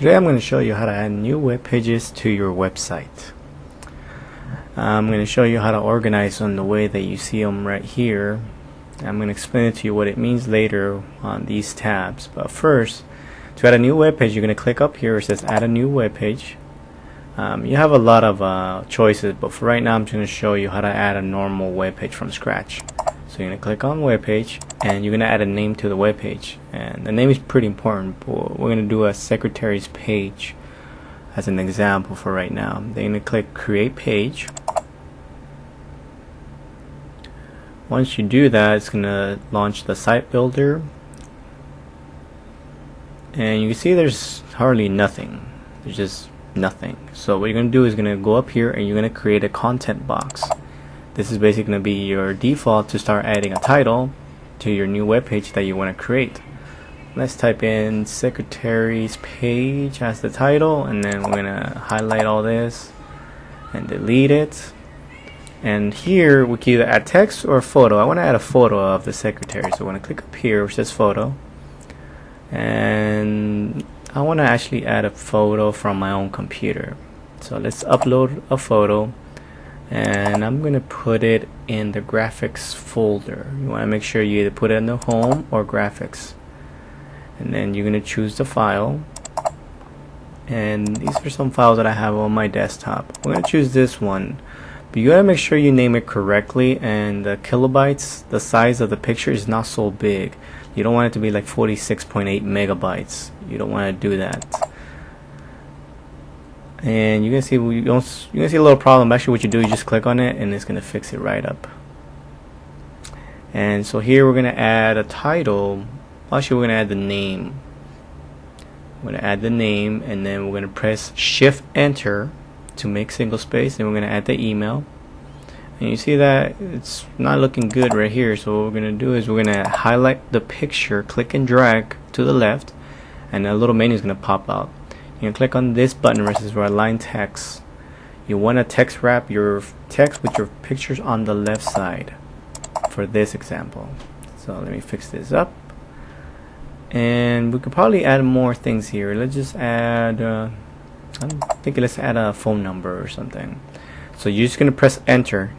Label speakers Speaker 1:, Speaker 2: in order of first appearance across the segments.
Speaker 1: Today I'm going to show you how to add new web pages to your website. I'm going to show you how to organize them the way that you see them right here. I'm going to explain it to you what it means later on these tabs. But first, to add a new web page, you're going to click up here where it says add a new web page. You have a lot of choices, but for right now I'm just going to show you how to add a normal web page from scratch. So you're going to click on web page and you're going to add a name to the web page, and the name is pretty important. We're going to do a secretary's page as an example for right now. Then you're going to click create page. Once you do that, it's going to launch the site builder, and you can see there's hardly nothing. There's just nothing. So what you're going to do is going to go up here and you're going to create a content box. This is basically going to be your default to start adding a title to your new web page that you want to create. Let's type in secretary's page as the title, and then we're going to highlight all this and delete it. And here we can either add text or a photo. I want to add a photo of the secretary, so we're going to click up here which says photo, and I want to actually add a photo from my own computer. So let's upload a photo, and I'm going to put it in the graphics folder. You want to make sure you either put it in the home or graphics, and then you're going to choose the file, and these are some files that I have on my desktop. We're going to choose this one, but you got to make sure you name it correctly, and the kilobytes, the size of the picture is not so big. You don't want it to be like 46.8 megabytes. You don't want to do that. And you can see you can see a little problem. Actually, what you do, you just click on it and it's going to fix it right up. And so here we're going to add a title. Actually, we're going to add the name. We're going to add the name, and then we're going to press Shift Enter to make single space, and we're going to add the email. And you see that it's not looking good right here, so what we're going to do is we're going to highlight the picture, click and drag to the left, and a little menu is going to pop out. You can click on this button where it says align text. You want to text wrap your text with your pictures on the left side for this example. So let me fix this up, and we could probably add more things here. Let's just add I'm thinking let's add a phone number or something. So you're just going to press enter.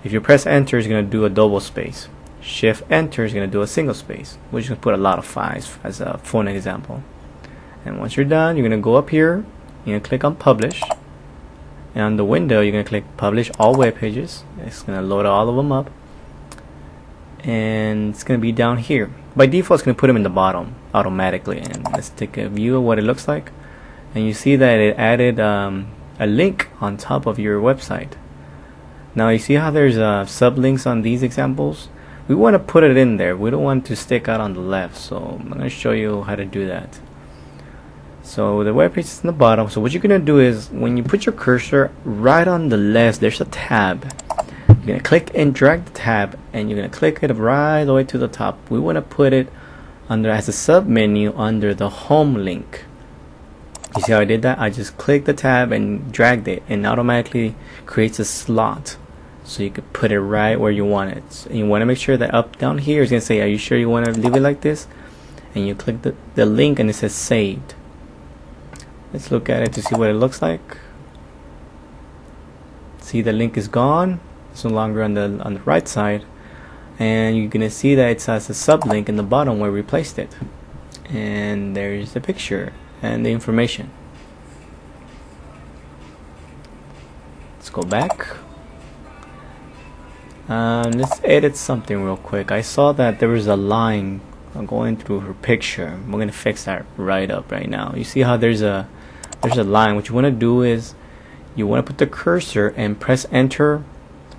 Speaker 1: If you press enter, it's going to do a double space. Shift enter is going to do a single space. We're just going to put a lot of 5s as a phone example. And once you're done, you're going to go up here, you're going to click on publish, and on the window you're going to click publish all web pages. It's going to load all of them up, and it's going to be down here. By default it's going to put them in the bottom automatically. And let's take a view of what it looks like, and you see that it added a link on top of your website. Now you see how there's sublinks on these examples? We want to put it in there. We don't want to stick out on the left, so I'm going to show you how to do that. So the web page is in the bottom. So what you're going to do is when you put your cursor right on the left, there's a tab. You're going to click and drag the tab, and you're going to click it right the way to the top. We want to put it under as a sub menu under the home link. You see how I did that? I just clicked the tab and dragged it, and automatically creates a slot, so you could put it right where you want it. And you want to make sure that up down here is going to say, are you sure you want to leave it like this? And you click the link and it says saved. Let's look at it to see what it looks like. See, the link is gone. It's no longer on the right side, and you're gonna see that it has a sublink in the bottom where we placed it. And there's the picture and the information. Let's go back. Let's edit something real quick. I saw that there was a line going through her picture. We're gonna fix that right up right now. You see how there's a line. What you want to do is you want to put the cursor and press enter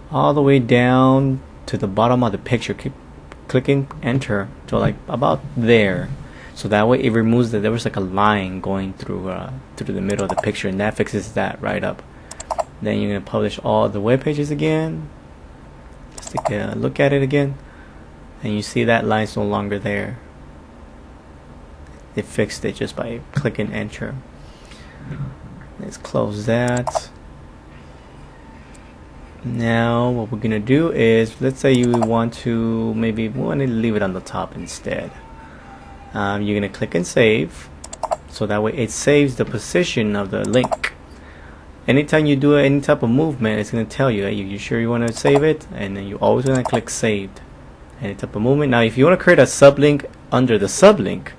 Speaker 1: all the way down to the bottom of the picture. Keep clicking enter to like about there, so that way it removes that there was like a line going through the middle of the picture, and that fixes that right up. Then you're going to publish all the web pages again. Let's take a look at it again, and you see that line's no longer there. It fixed it just by clicking enter. Let's close that. Now what we're gonna do is, let's say you want to leave it on the top instead. You're gonna click and save. so that way it saves the position of the link. Anytime you do any type of movement, it's going to tell you, hey, you sure you want to save it, and then you always going to click saved. Any type of movement. Now if you want to create a sublink under the sublink,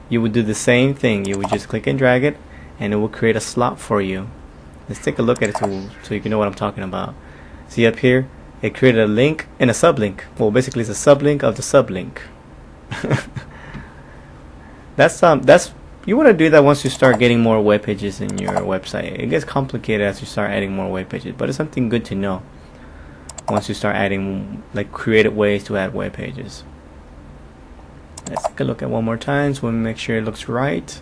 Speaker 1: you would do the same thing. You would just click and drag it, and it will create a slot for you. Let's take a look at it so you can know what I'm talking about. See up here, it created a link and a sublink. Well, basically it's a sublink of the sublink. That's you want to do that once you start getting more web pages in your website. It gets complicated as you start adding more web pages, but it's something good to know once you start adding like creative ways to add web pages. Let's take a look at one more time so we make sure it looks right.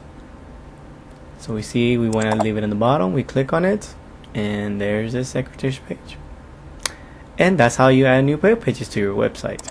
Speaker 1: So we see we want to leave it in the bottom. We click on it, and there's the secretary's page. And that's how you add new web pages to your website.